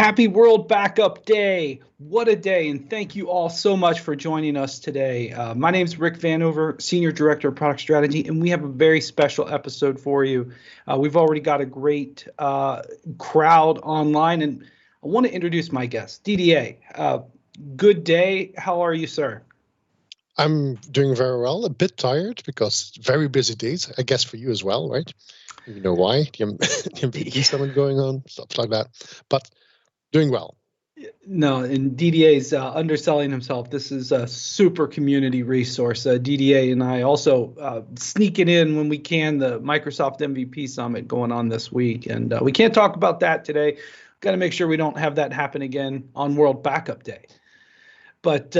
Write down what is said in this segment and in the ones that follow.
Happy World Backup Day. What a day. And thank you all so much for joining us today. My name is Rick Vanover, Senior Director of Product Strategy, and we have a very special episode for you. We've already got a great crowd online, and I want to introduce my guest, DDA. Good day. How are you, sir? I'm doing very well, a bit tired because very busy days, I guess for you as well, right? You know why? The MVP summit going on, stuff like that. But doing well. No, and DDA's underselling himself. This is a super community resource. DDA and I also sneaking in when we can the Microsoft MVP Summit going on this week. And we can't talk about that today. Got to make sure we don't have that happen again on World Backup Day. But,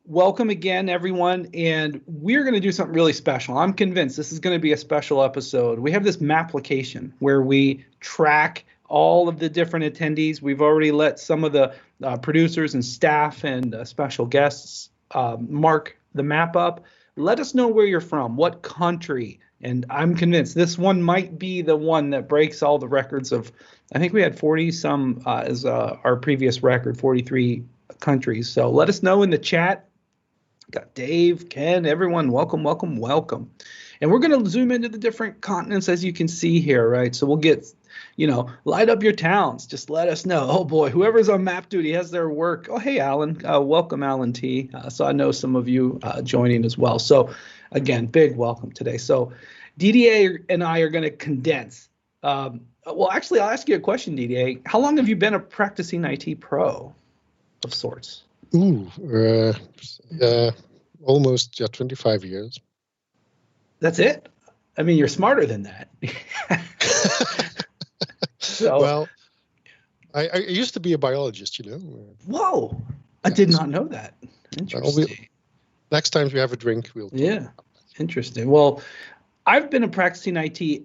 welcome again, everyone. And we're going to do something really special. I'm convinced this is going to be a special episode. We have this Mapplication where we track all of the different attendees. We've already let some of the producers and staff and special guests mark the map up. Let us know where you're from, what country. And I'm convinced this one might be the one that breaks all the records of, I think we had 40 some as our previous record, 43 countries. So let us know in the chat. Got Dave, Ken, everyone. Welcome, welcome, welcome. And we're going to zoom into the different continents as you can see here, right? So we'll get, light up your towns. Just let us know. Oh boy, whoever's on map duty has their work. Oh, hey, Alan. Welcome, Alan T. So I know some of you joining as well. So again, big welcome today. So DDA and I are going to condense. Well, actually, I'll ask you a question, DDA. How long have you been a practicing IT pro of sorts? Almost 25 years. That's it? I mean, you're smarter than that. So, well, I used to be a biologist, Whoa, I did not know that. Interesting. Next time we have a drink, we'll talk. Yeah, interesting. Well, I've been a practicing IT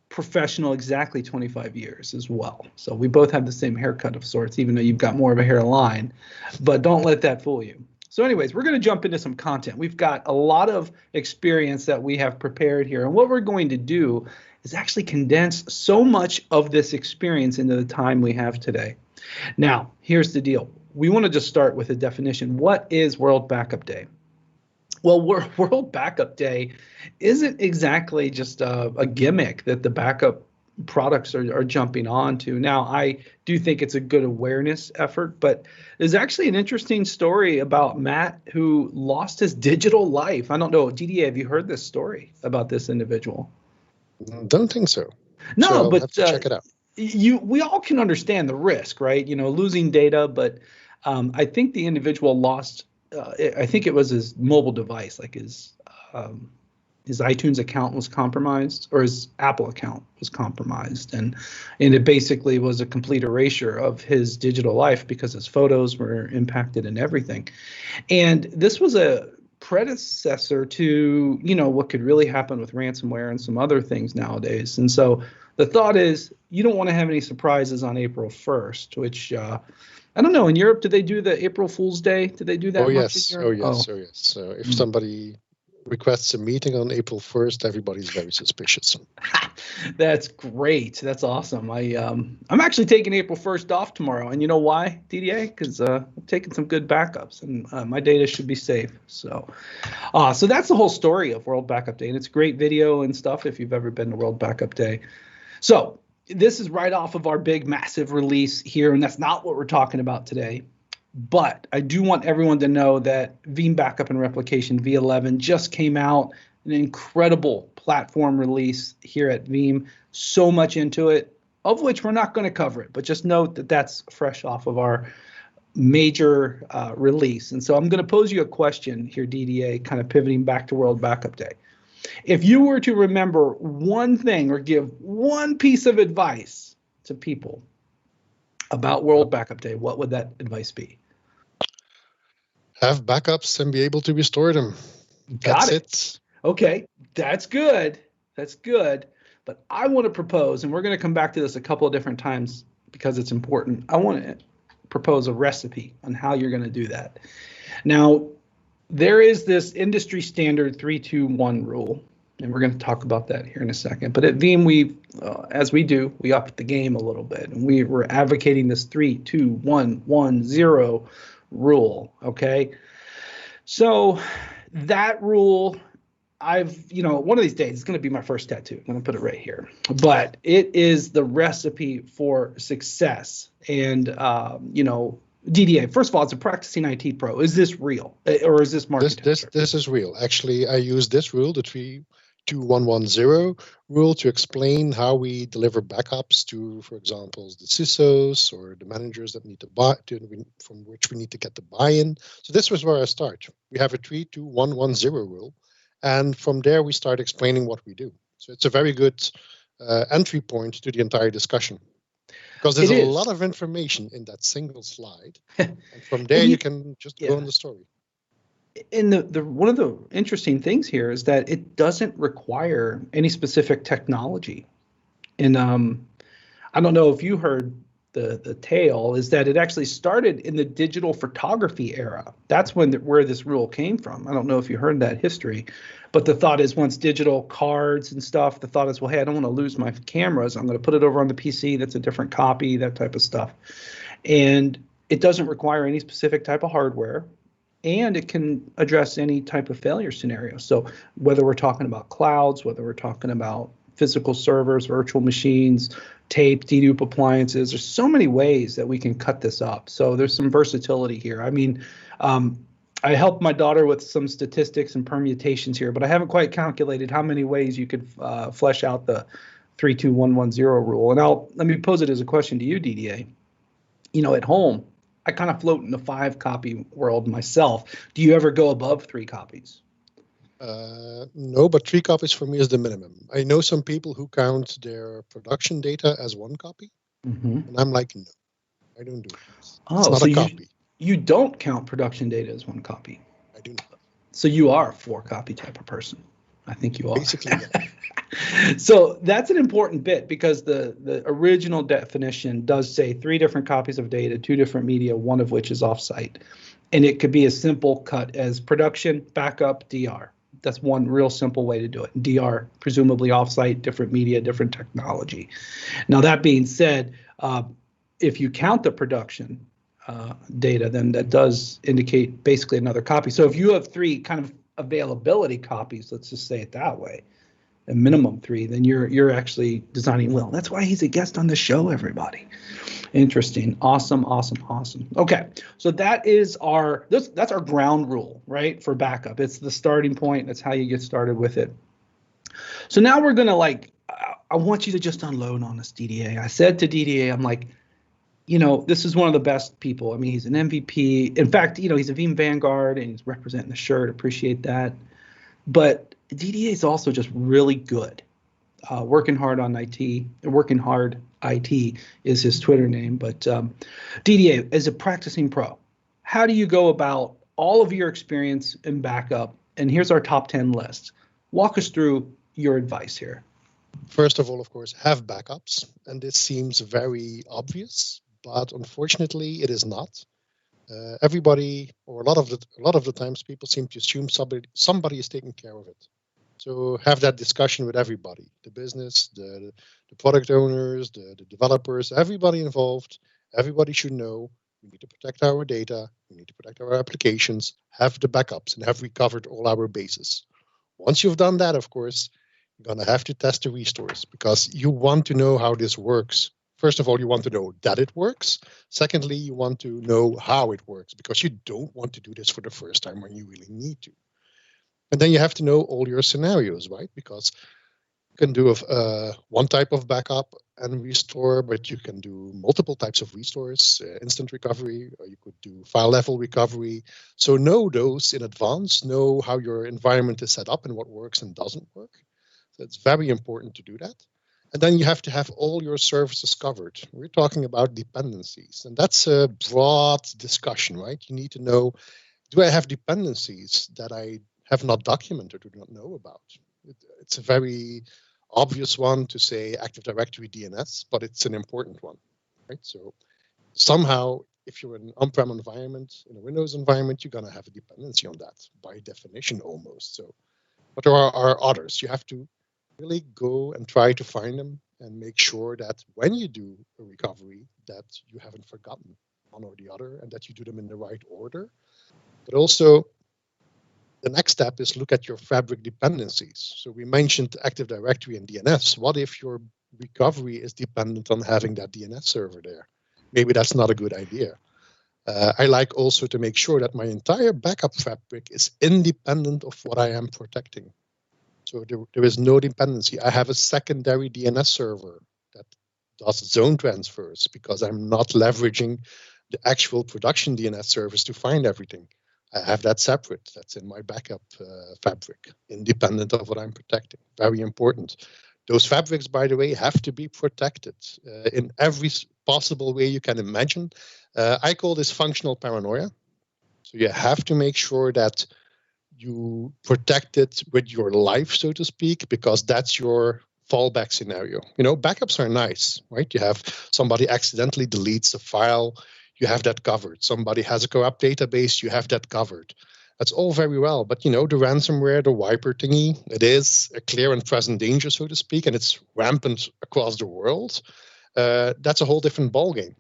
professional exactly 25 years as well. So we both have the same haircut of sorts, even though you've got more of a hairline. But don't let that fool you. So anyways, we're going to jump into some content. We've got a lot of experience that we have prepared here. And what we're going to do is actually condense so much of this experience into the time we have today. Now, here's the deal. We want to just start with a definition. What is World Backup Day? Well, World Backup Day isn't exactly just a gimmick that the backup products are jumping onto. Now, I do think it's a good awareness effort, but there's actually an interesting story about Matt who lost his digital life. I don't know, DDA, have you heard this story about this individual? Don't think so. No, so but have to check it out. We all can understand the risk, right? Losing data, but I think the individual lost. I think it was his mobile device, like his iTunes account was compromised, or his Apple account was compromised, and it basically was a complete erasure of his digital life because his photos were impacted and everything. And this was a predecessor to what could really happen with ransomware and some other things nowadays. And so the thought is you don't want to have any surprises on April 1st, which I don't know. In Europe, do they do the April Fool's Day? Do they do that? Oh, yes. Oh, yes. So if somebody requests a meeting on April 1st, everybody's very suspicious. That's great. That's awesome. I'm actually taking April 1st off tomorrow. And you know why, DDA? Because I'm taking some good backups and my data should be safe. So that's the whole story of World Backup Day. And it's a great video and stuff if you've ever been to World Backup Day. So this is right off of our big, massive release here, and that's not what we're talking about today. But I do want everyone to know that Veeam Backup and Replication V11 just came out, an incredible platform release here at Veeam. So much into it, of which we're not going to cover it, but just note that that's fresh off of our major release. And so I'm going to pose you a question here, DDA, kind of pivoting back to World Backup Day. If you were to remember one thing or give one piece of advice to people about World Backup Day, what would that advice be? Have backups and be able to restore them. Got it. Okay, that's good. That's good. But I want to propose, and we're going to come back to this a couple of different times because it's important. I want to propose a recipe on how you're going to do that. Now, there is this industry standard 3-2-1 rule. And we're going to talk about that here in a second. But at Veeam, as we do, we upped the game a little bit, and we were advocating this 3-2-1-1-0 rule. Okay, so that rule, one of these days it's going to be my first tattoo. I'm going to put it right here. But it is the recipe for success. And DDA, first of all, it's a practicing IT pro. Is this real, or is this marketing? This is real. Actually, I use this rule, the 3-2-1-1-0 rule, to explain how we deliver backups to, for example, the CISOs or the managers that need to from which we need to get the buy-in. So this was where I start. We have a 3-2-1-1-0 rule, and from there we start explaining what we do. So it's a very good entry point to the entire discussion. Because there's a lot of information in that single slide. And from there, you can just go on the story. And one of the interesting things here is that it doesn't require any specific technology. And I don't know if you heard the tale, is that it actually started in the digital photography era. That's where this rule came from. I don't know if you heard that history. But the thought is, once digital cards and stuff, the thought is, well, hey, I don't want to lose my cameras. I'm going to put it over on the PC. That's a different copy, that type of stuff. And it doesn't require any specific type of hardware. And it can address any type of failure scenario. So whether we're talking about clouds, whether we're talking about physical servers, virtual machines, tape, dedupe appliances, there's so many ways that we can cut this up. So there's some versatility here. I mean, I helped my daughter with some statistics and permutations here, but I haven't quite calculated how many ways you could flesh out the 3-2-1-1-0 rule. And let me pose it as a question to you, DDA. At home, I kind of float in the 5-copy world myself. Do you ever go above 3 copies? No, but 3 copies for me is the minimum. I know some people who count their production data as 1 copy, and I'm like, no, I don't do it. It's not a copy. You don't count production data as 1 copy. I do not. So you are a 4-copy type of person. I think you are. Basically, yeah. So that's an important bit, because the original definition does say 3 different copies of data, 2 different media, 1 of which is offsite. And it could be as simple cut as production, backup, DR. That's one real simple way to do it. DR, presumably offsite, different media, different technology. Now, that being said, if you count the production data, then that does indicate basically another copy. So if you have 3 kind of availability copies, let's just say it that way, a minimum 3, then you're actually designing well. That's why he's a guest on the show, everybody. Interesting. Awesome. Okay, so that is that's our ground rule, right, for backup. It's the starting point. That's how you get started with it. So now we're gonna I want you to just unload on us, DDA. I said to DDA, I'm like, this is one of the best people. I mean, he's an MVP. In fact, he's a Veeam Vanguard and he's representing the shirt. Appreciate that. But DDA is also just really good. Working hard on IT. Working hard IT is his Twitter name. But DDA, as a practicing pro, how do you go about all of your experience in backup? And here's our top 10 list. Walk us through your advice here. First of all, of course, have backups. And this seems very obvious, but unfortunately, it is not. Everybody, or a lot of the times, people seem to assume somebody is taking care of it. So have that discussion with everybody: the business, the product owners, the developers, everybody involved. Everybody should know we need to protect our data, we need to protect our applications, have the backups, and have recovered all our bases. Once you've done that, of course, you're going to have to test the restores, because you want to know how this works. First of all, you want to know that it works. Secondly, you want to know how it works, because you don't want to do this for the first time when you really need to. And then you have to know all your scenarios, right? Because you can do one type of backup and restore, but you can do multiple types of restores, instant recovery, or you could do file level recovery. So know those in advance, know how your environment is set up and what works and doesn't work. So it's very important to do that. And then you have to have all your services covered. We're talking about dependencies, and that's a broad discussion, right? You need to know, do I have dependencies that I have not documented or do not know about? It's a very obvious one to say Active Directory DNS, but it's an important one, right? So somehow, if you're in an on-prem environment, in a Windows environment, you're going to have a dependency on that by definition almost. So But there are others. You have to really go and try to find them and make sure that when you do a recovery, that you haven't forgotten one or the other and that you do them in the right order. But also, the next step is look at your fabric dependencies. So we mentioned Active Directory and DNS. What if your recovery is dependent on having that DNS server there? Maybe that's not a good idea. I like also to make sure that my entire backup fabric is independent of what I am protecting. So there is no dependency. I have a secondary DNS server that does zone transfers because I'm not leveraging the actual production DNS service to find everything. I have that separate. That's in my backup fabric, independent of what I'm protecting. Very important. Those fabrics, by the way, have to be protected in every possible way you can imagine. I call this functional paranoia. So you have to make sure that you protect it with your life, so to speak, because that's your fallback scenario. You know, backups are nice, right? You have somebody accidentally deletes a file, you have that covered. Somebody has a corrupt database, you have that covered. That's all very well, but you know, the ransomware, the wiper thingy, it is a clear and present danger, so to speak, and it's rampant across the world. That's a whole different ballgame.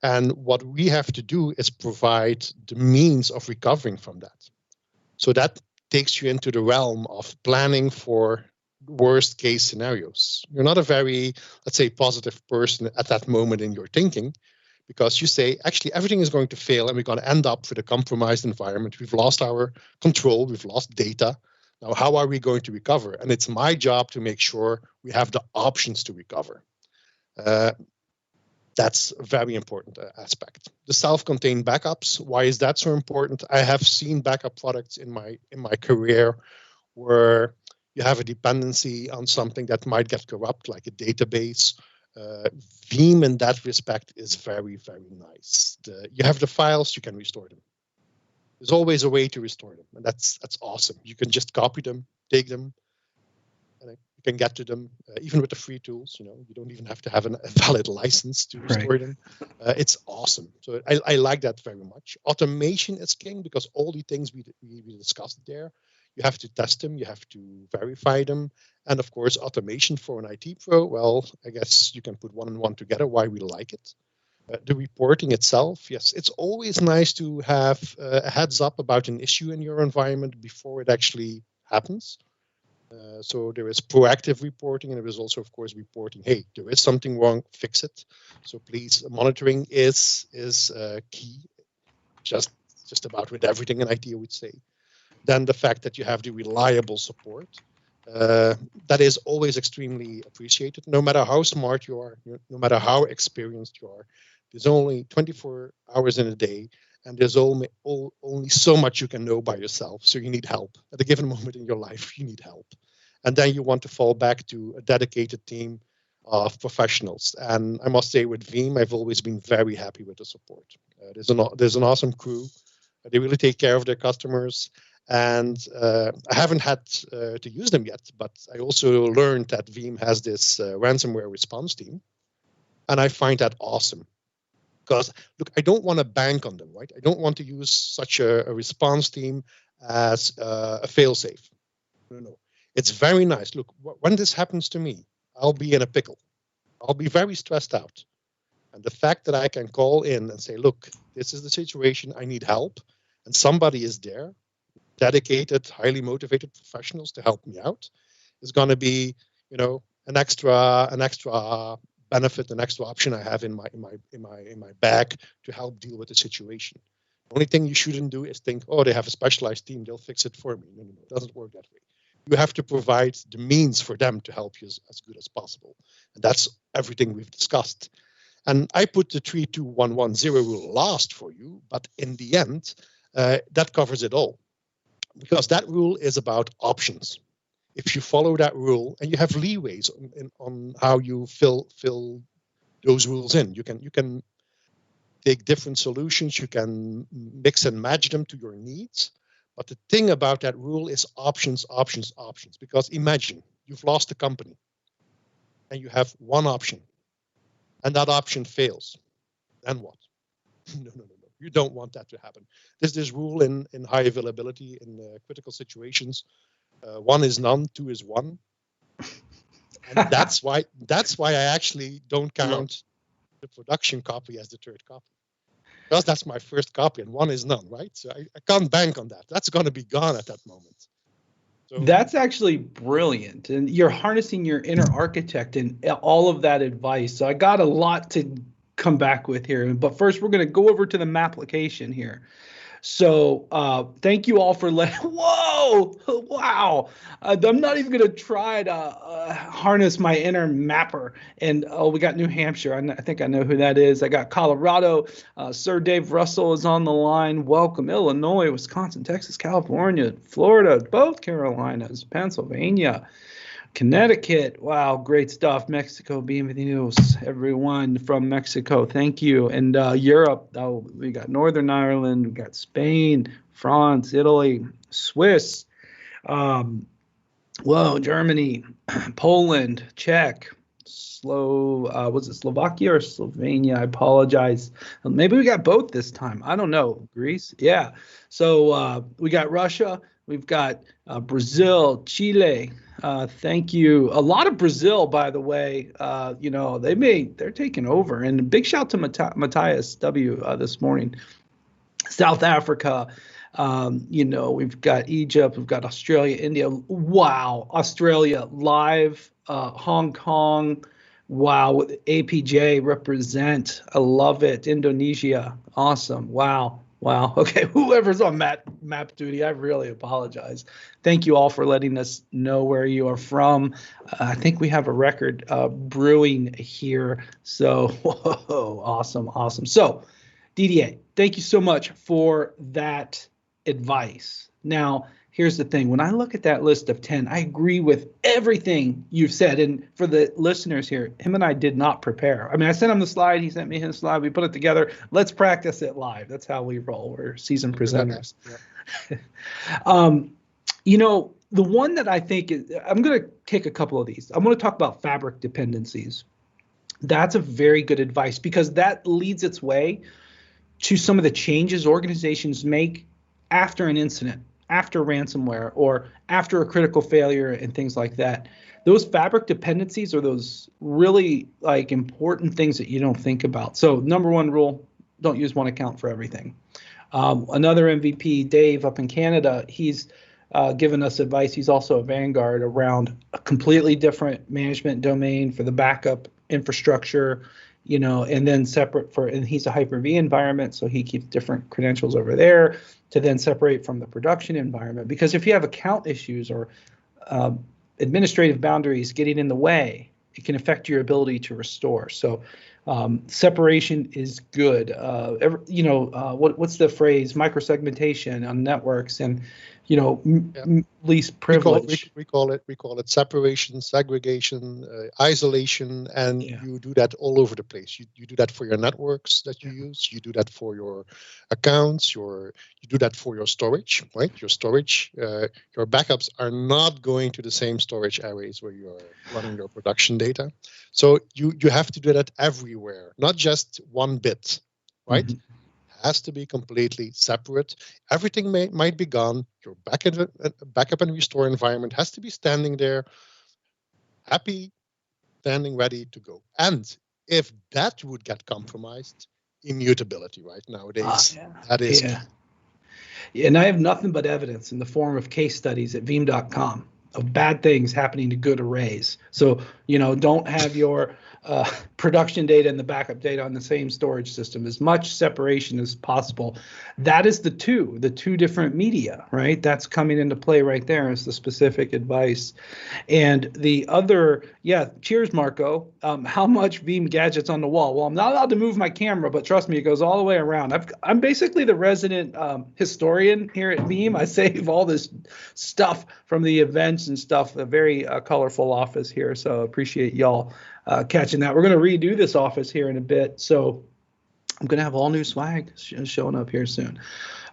And what we have to do is provide the means of recovering from that. So that takes you into the realm of planning for worst case scenarios. You're not a very, let's say, positive person at that moment in your thinking, because you say, actually, everything is going to fail and we're going to end up with a compromised environment. We've lost our control, we've lost data. Now, how are we going to recover? And it's my job to make sure we have the options to recover. That's a very important aspect. The self-contained backups, why is that so important? I have seen backup products in my career where you have a dependency on something that might get corrupt, like a database. Veeam in that respect is very, very nice. You have the files, you can restore them. There's always a way to restore them, and that's awesome. You can just copy them, take them, and you can get to them even with the free tools. You know, you don't even have to have a valid license to restore them. It's awesome. So I like that very much. Automation is king because all the things we discussed there, you have to test them, you have to verify them, and of course, automation for an IT pro. Well, I guess you can put one and one together. Why we like it. The reporting itself, yes, it's always nice to have a heads up about an issue in your environment before it actually happens. So there is proactive reporting, and there is also, of course, reporting. Hey, there is something wrong. Fix it. So please, monitoring is key. Just about with everything in IT, I would say. Then the fact that you have the reliable support, that is always extremely appreciated. No matter how smart you are, no matter how experienced you are, there's only 24 hours in a day. And there's only so much you can know by yourself. So you need help. At a given moment in your life, you need help. And then you want to fall back to a dedicated team of professionals. And I must say with Veeam, I've always been very happy with the support. There's an awesome crew. They really take care of their customers. And I haven't had to use them yet, but I also learned that Veeam has this ransomware response team. And I find that awesome. Because, look, I don't want to bank on them, right? I don't want to use such a response team as a fail-safe. No. It's very nice. Look, when this happens to me, I'll be in a pickle. I'll be very stressed out. And the fact that I can call in and say, look, this is the situation, I need help, and somebody is there, dedicated, highly motivated professionals to help me out, is going to be, you know, an extra benefit, an extra option I have in my bag to help deal with the situation. The only thing you shouldn't do is think, oh, they have a specialized team, they'll fix it for me. No, it doesn't work that way. You have to provide the means for them to help you as good as possible. And that's everything we've discussed. And I put the 3-2-1-1-0 rule last for you, but in the end, that covers it all. Because that rule is about options. If you follow that rule, and you have leeways on how you fill those rules in, you can take different solutions, you can mix and match them to your needs. But the thing about that rule is options. Because imagine you've lost a company and you have one option and that option fails. Then what? No. You don't want that to happen. There's this rule in high availability, in critical situations. One is none, two is one. And that's why I actually don't count the production copy as the third copy. Because that's my first copy, and one is none, right? So I can't bank on that. That's going to be gone at that moment. So that's actually brilliant. And you're harnessing your inner architect and all of that advice. So I got a lot to come back with here. But first, we're going to go over to the Mapplication here. So thank you all for whoa, wow. I'm not even going to try to harness my inner mapper. And we got New Hampshire. I think I know who that is. I got Colorado. Sir Dave Russell is on the line. Welcome. Illinois, Wisconsin, Texas, California, Florida, both Carolinas, Pennsylvania, Connecticut. Wow, great stuff. Mexico, bienvenidos, everyone from Mexico. Thank you. And Europe, we got Northern Ireland, we got Spain, France, Italy, Swiss, Germany, Poland, Czech, was it Slovakia or Slovenia? I apologize. Maybe we got both this time. I don't know. Greece? Yeah. So we got Russia. We've got Brazil, Chile. Thank you. A lot of Brazil, by the way. They're taking over. And a big shout to Matthias W. This morning. South Africa. We've got Egypt. We've got Australia, India. Wow, Australia live. Hong Kong. Wow, APJ represent. I love it. Indonesia. Awesome. Wow. Okay, whoever's on map duty, I really apologize. Thank you all for letting us know where you are from. I think we have a record brewing here. So, whoa, awesome. So, DDA, thank you so much for that advice. Now, here's the thing. When I look at that list of 10, I agree with everything you've said. And for the listeners here, him and I did not prepare. I mean, I sent him the slide. He sent me his slide. We put it together. Let's practice it live. That's how we roll. We're seasoned presenters. Yeah. The one that I think is, I'm going to take a couple of these. I'm going to talk about fabric dependencies. That's a very good advice because that leads its way to some of the changes organizations make after an incident, after ransomware, or after a critical failure and things like that. Those fabric dependencies are those really important things that you don't think about. So number one rule, don't use one account for everything. Another MVP, Dave up in Canada, he's given us advice. He's also a Vanguard around a completely different management domain for the backup infrastructure, and then separate and he's a Hyper-V environment, so he keeps different credentials over there to then separate from the production environment. Because if you have account issues or administrative boundaries getting in the way, it can affect your ability to restore. So separation is good. What's the phrase? Microsegmentation on networks and least privilege. We call it separation, segregation, isolation, and you do that all over the place. You do that for your networks that you use. You do that for your accounts. You do that for your storage, right? Your storage, your backups are not going to the same storage arrays where you are running your production data. So you have to do that everywhere, not just one bit, right? Mm-hmm. Has to be completely separate. Everything might be gone. Your backup and restore environment has to be standing there, happy, standing ready to go. And if that would get compromised, immutability, right? Nowadays, that is. Yeah, and I have nothing but evidence in the form of case studies at Veeam.com of bad things happening to good arrays. So, don't have your production data and the backup data on the same storage system. As much separation as possible. That is the two different media, right? That's coming into play right there as the specific advice. And the other, cheers, Marco. How much Veeam gadgets on the wall? Well, I'm not allowed to move my camera, but trust me, it goes all the way around. I'm basically the resident historian here at Veeam. I save all this stuff from the events and stuff. A very colorful office here, so appreciate y'all catching that. We're going to redo this office here in a bit, so I'm going to have all new swag showing up here soon.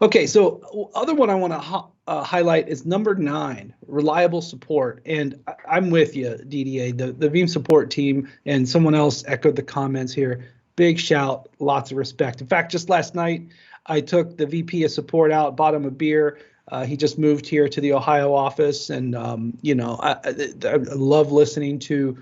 Okay, so other one I want to highlight is number 9, reliable support. And I'm with you, DDA. The Veeam support team and someone else echoed the comments here. Big shout, lots of respect. In fact, just last night, I took the VP of support out, bought him a beer. He just moved here to the Ohio office, and I love listening to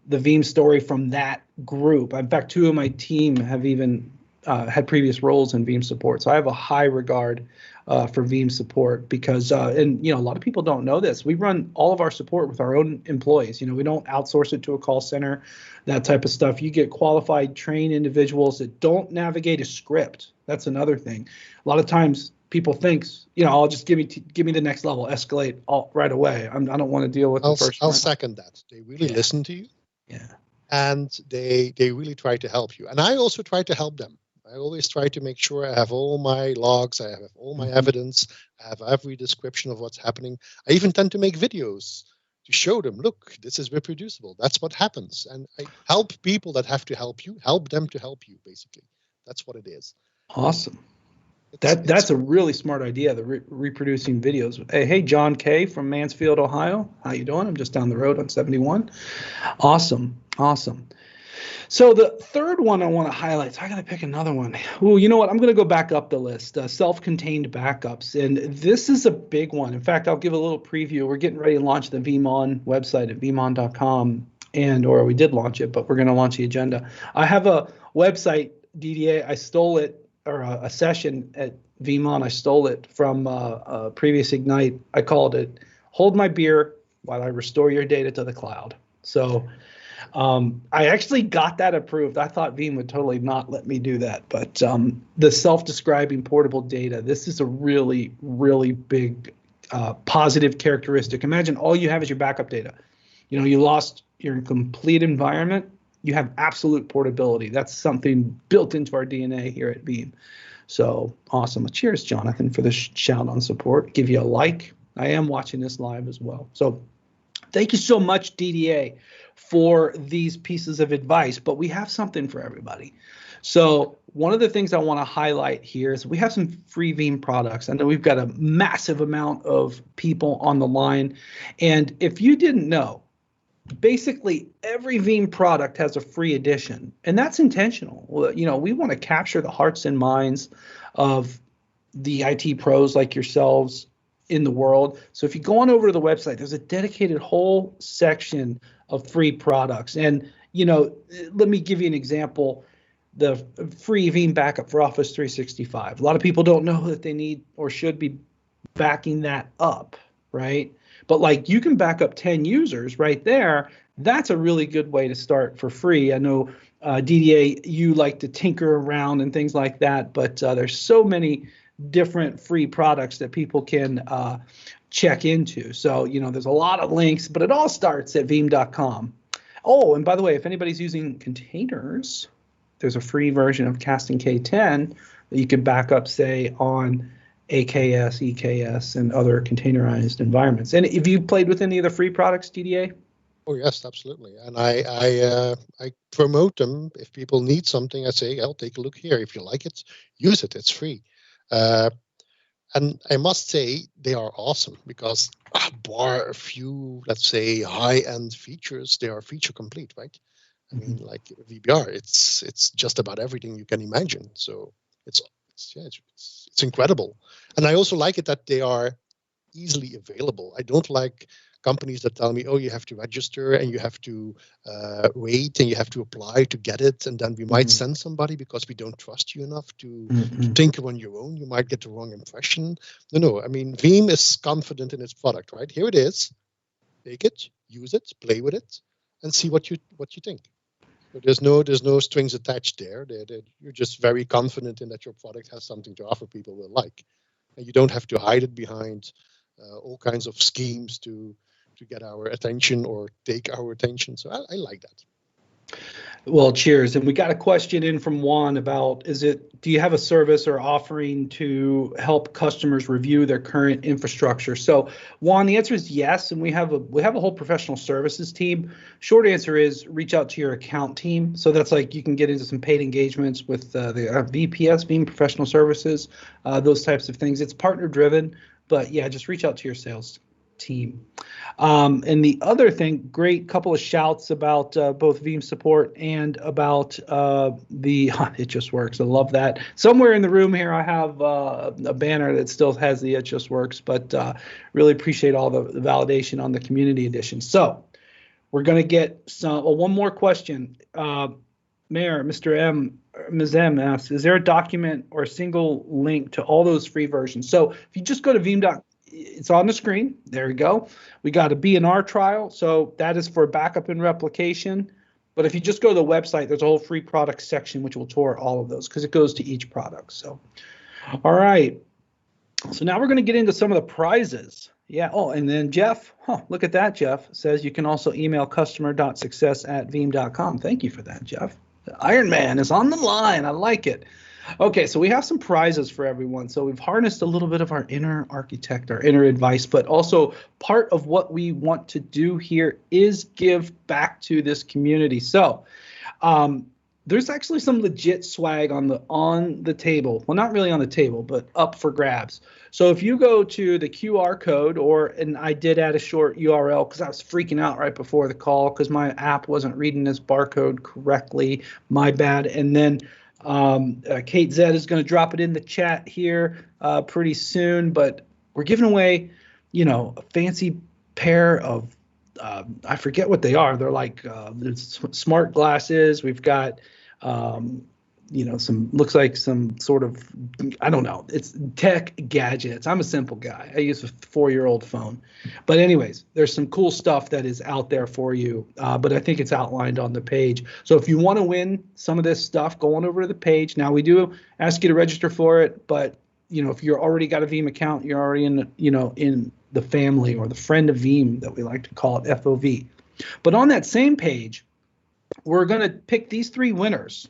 the Veeam story from that group. In fact, two of my team have even had previous roles in Veeam support, so I have a high regard for Veeam support because, and a lot of people don't know this. We run all of our support with our own employees. We don't outsource it to a call center, that type of stuff. You get qualified, trained individuals that don't navigate a script. That's another thing. A lot of times people think, I'll just give me the next level, escalate all right away. I don't want to deal with the first. I'll second that. They really listen to you. Yeah. And they really try to help you. And I also try to help them. I always try to make sure I have all my logs, I have all my evidence, I have every description of what's happening. I even tend to make videos to show them, look, this is reproducible. That's what happens. And I help people that have to help you, help them to help you, basically. That's what it is. Awesome. That's a really smart idea, the reproducing videos. Hey, John K. from Mansfield, Ohio. How you doing? I'm just down the road on 71. Awesome. So the third one I want to highlight, so I got to pick another one. Ooh, you know what? I'm going to go back up the list, self-contained backups. And this is a big one. In fact, I'll give a little preview. We're getting ready to launch the VeeamON website at veeamon.com, or we did launch it, but we're going to launch the agenda. I have a website, DDA. I stole it, or a session at VeeamON. I stole it from a previous Ignite. I called it Hold My Beer While I Restore Your Data to the Cloud. So I actually got that approved. I thought Veeam would totally not let me do that. But the self-describing portable data, this is a really, really big positive characteristic. Imagine all you have is your backup data. You lost your complete environment. You have absolute portability. That's something built into our DNA here at Veeam. So awesome. Cheers, Jonathan, for the shout on support. Give you a like. I am watching this live as well. So thank you so much, DDA, for these pieces of advice. But we have something for everybody. So one of the things I want to highlight here is we have some free Veeam products. I know we've got a massive amount of people on the line. And if you didn't know, basically every Veeam product has a free edition, and that's intentional. We want to capture the hearts and minds of the IT pros like yourselves in the world. So if you go on over to the website, there's a dedicated whole section of free products. And, let me give you an example. The free Veeam backup for Office 365. A lot of people don't know that they need or should be backing that up, right? But you can back up 10 users right there. That's a really good way to start for free. I know DDA, you like to tinker around and things like that, but there's so many different free products that people can check into. So, there's a lot of links, but it all starts at veeam.com. Oh, and by the way, if anybody's using containers, there's a free version of Casting K10 that you can back up, say, on AKS, EKS, and other containerized environments. And have you played with any of the free products, DDA? Oh, yes, absolutely. And I promote them. If people need something, I say, I'll take a look here. If you like it, use it. It's free. And I must say they are awesome because bar a few, let's say, high-end features, they are feature complete, right? I mean, like VBR, it's just about everything you can imagine. So it's incredible. And I also like it that they are easily available. I don't like companies that tell me, oh, you have to register and you have to wait and you have to apply to get it. And then we might send somebody because we don't trust you enough to tinker on your own. You might get the wrong impression. No. I mean, Veeam is confident in its product, right? Here it is. Take it, use it, play with it, and see what you think. So there's no strings attached there. You're just very confident in that your product has something to offer people will like. And you don't have to hide it behind all kinds of schemes to get our attention or take our attention. So I like that. Well, cheers. And we got a question in from Juan about, do you have a service or offering to help customers review their current infrastructure? So Juan, the answer is yes. And we have a whole professional services team. Short answer is reach out to your account team. So that's you can get into some paid engagements with the VPS, Veeam Professional Services, those types of things. It's partner driven, but yeah, just reach out to your sales team. And the other thing, great couple of shouts about both Veeam support and about It Just Works. I love that. Somewhere in the room here, I have a banner that still has the It Just Works, but really appreciate all the validation on the community edition. So we're going to get one more question. Mayor, Mr. M, Ms. M asks, is there a document or a single link to all those free versions? So if you just go to Veeam, it's on the screen. There you go. We got a B&R trial. So that is for backup and replication. But if you just go to the website, there's a whole free product section, which will tour all of those because it goes to each product. So, all right. So now we're going to get into some of the prizes. Yeah. Oh, and then Jeff, look at that. Jeff says you can also email customer.success@veeam.com. Thank you for that, Jeff. Iron Man is on the line. I like it. Okay, so we have some prizes for everyone. So we've harnessed a little bit of our inner architect, our inner advice, but also part of what we want to do here is give back to this community. So there's actually some legit swag on the table. Well, not really on the table, but up for grabs. So if you go to the QR code, and I did add a short URL because I was freaking out right before the call because my app wasn't reading this barcode correctly. My bad. And then Kate Zed is going to drop it in the chat here pretty soon, but we're giving away, a fancy pair of, I forget what they are. They're like smart glasses. We've got, looks like some sort of, I don't know. It's tech gadgets. I'm a simple guy. I use a 4-year-old phone. But anyways, there's some cool stuff that is out there for you. But I think it's outlined on the page. So if you want to win some of this stuff, go on over to the page. Now we do ask you to register for it. But, if you're already got a Veeam account, you're already in the family or the friend of Veeam that we like to call it, FOV. But on that same page, we're going to pick these 3 winners.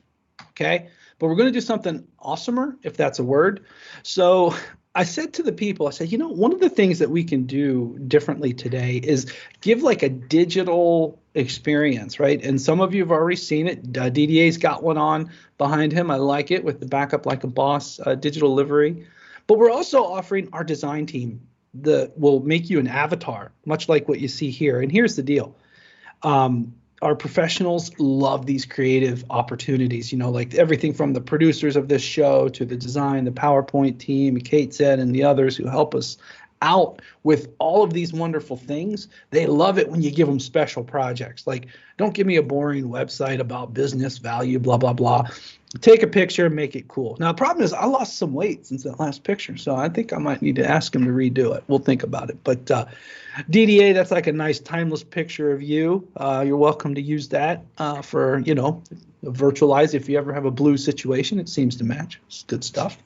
Okay, but we're going to do something awesomer, if that's a word. So I said to the people, I said, one of the things that we can do differently today is give like a digital experience, right? And some of you have already seen it. DDA's got one on behind him. I like it with the backup like a boss digital livery. But we're also offering our design team will make you an avatar, much like what you see here. And here's the deal. Our professionals love these creative opportunities, like everything from the producers of this show to the design, the PowerPoint team, Kate Zed, and the others who help us out with all of these wonderful things. They love it when you give them special projects. Like, don't give me a boring website about business value, blah, blah, blah. Take a picture and make it cool. Now, the problem is I lost some weight since that last picture, so I think I might need to ask him to redo it. We'll think about it. But DDA, that's like a nice timeless picture of you. You're welcome to use that for, virtualize if you ever have a blue situation. It seems to match. It's good stuff.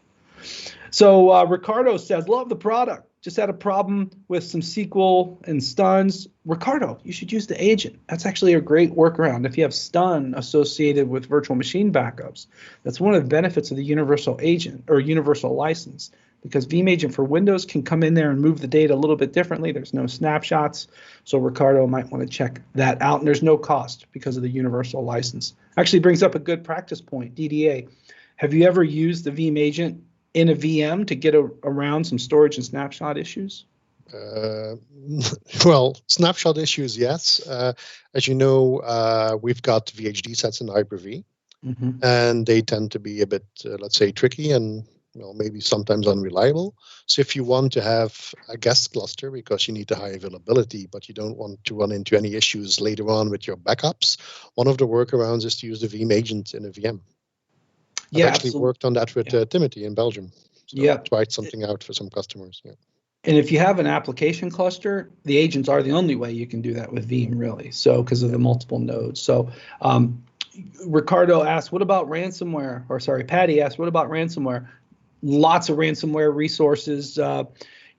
So Ricardo says, love the product. Just had a problem with some SQL and stuns. Ricardo, you should use the agent. That's actually a great workaround. If you have stun associated with virtual machine backups, that's one of the benefits of the universal agent or universal license, because Veeam Agent for Windows can come in there and move the data a little bit differently. There's no snapshots. So Ricardo might want to check that out. And there's no cost because of the universal license. Actually brings up a good practice point. DDA, have you ever used the Veeam Agent in a VM to get around some storage and snapshot issues? Well, snapshot issues, yes. As you know, we've got VHD sets in Hyper-V, and they tend to be a bit, let's say, tricky and maybe sometimes unreliable. So if you want to have a guest cluster because you need a high availability, but you don't want to run into any issues later on with your backups, one of the workarounds is to use the Veeam Agent in a VM. I've actually worked on that with Timothy in Belgium. So tried something out for some customers. Yeah. And if you have an application cluster, the agents are the only way you can do that with Veeam, really. So because of the multiple nodes. So Ricardo asked, what about ransomware? Or sorry, Patty asked, what about ransomware? Lots of ransomware resources. I'm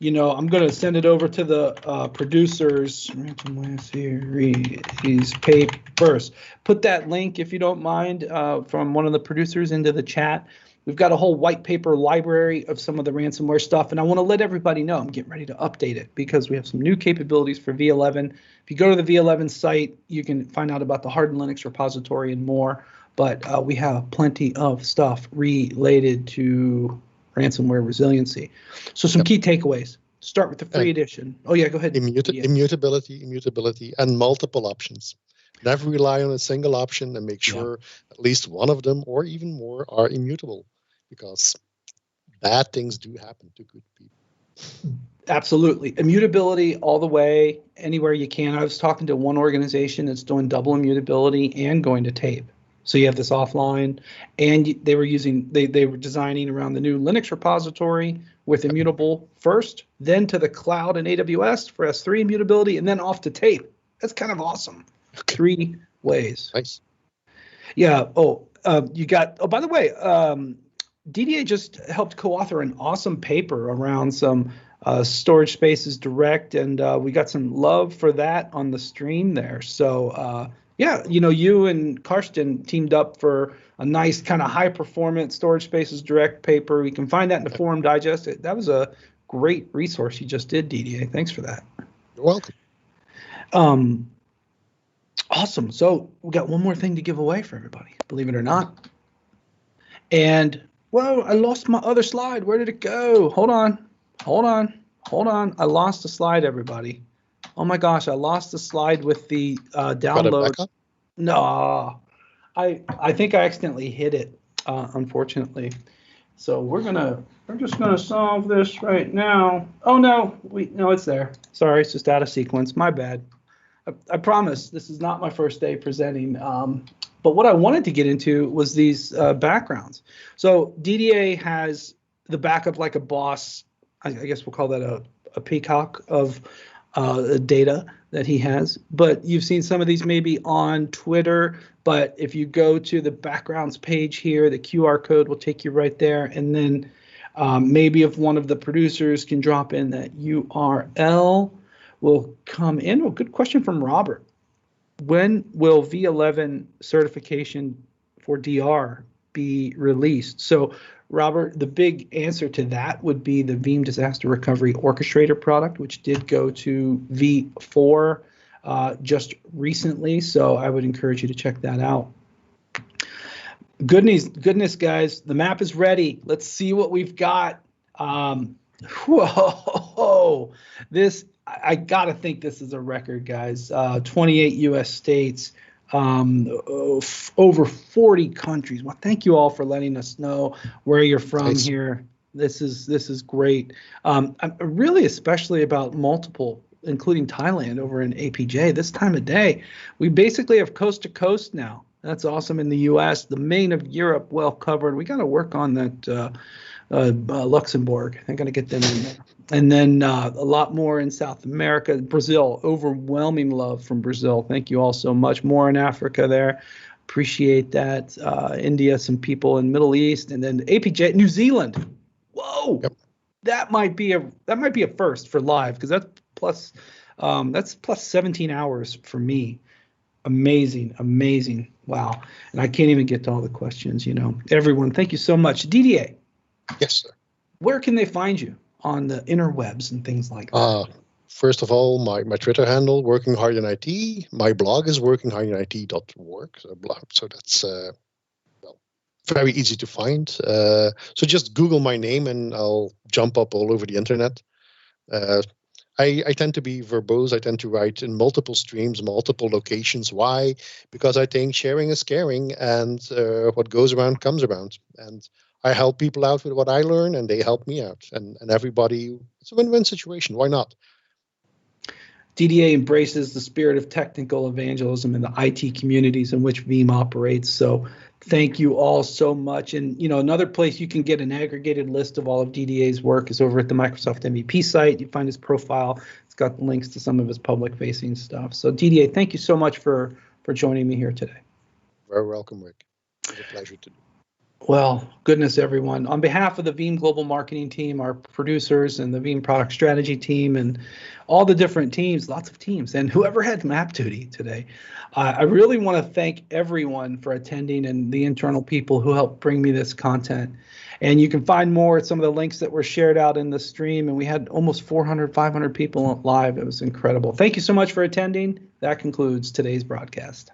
going to send it over to the producers. Ransomware series papers. Put that link, if you don't mind, from one of the producers into the chat. We've got a whole white paper library of some of the ransomware stuff, and I want to let everybody know I'm getting ready to update it because we have some new capabilities for V11. If you go to the V11 site, you can find out about the hardened Linux repository and more, but we have plenty of stuff related to ransomware resiliency. So some key takeaways. Start with the free edition. Oh yeah, go ahead. Immutability, and multiple options. Never rely on a single option, and make sure at least one of them or even more are immutable, because bad things do happen to good people. Absolutely. Immutability all the way, anywhere you can. I was talking to one organization that's doing double immutability and going to tape. So you have this offline, and they were designing around the new Linux repository with immutable first, then to the cloud and AWS for S3 immutability, and then off to tape. That's kind of awesome. 3 ways. Nice. Yeah. You got. Oh, by the way, DDA just helped co-author an awesome paper around some storage spaces direct, and we got some love for that on the stream there. So yeah, you and Karsten teamed up for a nice kind of high performance storage spaces direct paper. You can find that in the Forum Digest. That was a great resource you just did, DDA. Thanks for that. You're welcome. Awesome. So we got one more thing to give away for everybody, believe it or not. And well, I lost my other slide. Where did it go? Hold on. I lost the slide, everybody. Oh my gosh, I lost the slide with the download. No, I think I accidentally hit it, unfortunately. So we're just gonna solve this right now. Oh no, it's there. Sorry, it's just out of sequence. My bad. I promise this is not my first day presenting. But what I wanted to get into was these backgrounds. So DDA has the backup like a boss. I guess we'll call that a peacock of data that he has. But you've seen some of these maybe on Twitter. But if you go to the backgrounds page here, the QR code will take you right there. And then maybe if one of the producers can drop in that URL, will come in. Well, good question from Robert. When will V11 certification for DR be released? So, Robert, the big answer to that would be the Veeam Disaster Recovery Orchestrator product, which did go to V4 just recently. So I would encourage you to check that out. Goodness, guys, the map is ready. Let's see what we've got. Whoa, I gotta think this is a record, guys. 28 U.S. states, over 40 countries. Well, thank you all for letting us know where you're from. Thanks. Here. This is great. I'm really especially about multiple, including Thailand over in APJ. This time of day, we basically have coast to coast now. That's awesome in the U.S. The main of Europe well covered. We got to work on that. Luxembourg. I got to get them in there. And then a lot more in South America. Brazil, overwhelming love from Brazil. Thank you all so much. More in Africa there. Appreciate that. India, some people in Middle East, and then APJ, New Zealand. Whoa, yep. That might be a first for live, because that's plus 17 hours for me. Amazing. Wow. And I can't even get to all the questions. Everyone, thank you so much. DDA. Yes, sir. Where can they find you on the interwebs and things like that? First of all, my Twitter handle, Working Hard in IT. My blog is workinghardinit.org. So that's very easy to find. So just Google my name and I'll jump up all over the internet. I tend to be verbose. I tend to write in multiple streams, multiple locations. Why? Because I think sharing is caring, and what goes around comes around. And I help people out with what I learn, and they help me out. And everybody, it's a win-win situation. Why not? DDA embraces the spirit of technical evangelism in the IT communities in which Veeam operates. So thank you all so much. And, another place you can get an aggregated list of all of DDA's work is over at the Microsoft MVP site. You find his profile. It's got links to some of his public-facing stuff. So DDA, thank you so much for joining me here today. Very welcome, Rick. It was a pleasure to do. Well, goodness, everyone. On behalf of the Veeam Global Marketing team, our producers, and the Veeam Product Strategy team, and all the different teams, lots of teams, and whoever had map duty today, I really want to thank everyone for attending and the internal people who helped bring me this content. And you can find more at some of the links that were shared out in the stream. And we had almost 400, 500 people live. It was incredible. Thank you so much for attending. That concludes today's broadcast.